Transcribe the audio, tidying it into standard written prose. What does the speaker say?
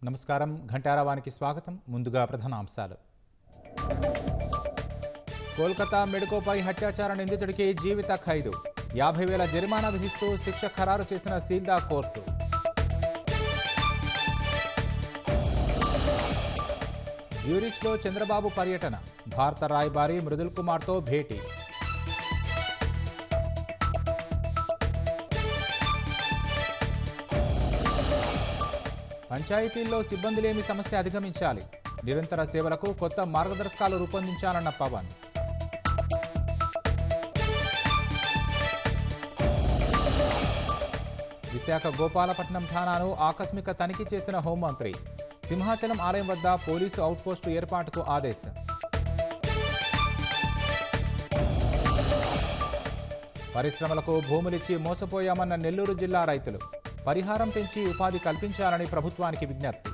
నమస్కారం. ఘంటారావానికి స్వాగతం. ముందుగా ప్రధానాంశాలు. కోల్కతా మెడ్కోపై హత్యాచార నిందితుడికి జీవిత ఖైదు, 50,000 జరిమానా విధిస్తూ శిక్ష ఖరారు చేసిన సీల్దా కోర్టు. జ్యూరిచ్లో చంద్రబాబు పర్యటన, భారత రాయబారి మృదుల్ కుమార్తో భేటీ. పంచాయతీల్లో సిబ్బంది లేమి సమస్య అధిగమించాలి, నిరంతర సేవలకు కొత్త మార్గదర్శకాలు రూపొందించాలన్న పవన్. విశాఖ గోపాలపట్నం ఠాణాను ఆకస్మిక తనిఖీ చేసిన హోంమంత్రి, సింహాచలం ఆలయం వద్ద పోలీసు అవుట్పోస్టు ఏర్పాటుకు ఆదేశం. పరిశ్రమలకు భూములిచ్చి మోసపోయామన్న నెల్లూరు జిల్లా రైతులు, పరిహారం పెంచి ఉపాధి కల్పించాలని ప్రభుత్వానికి విజ్ఞప్తి.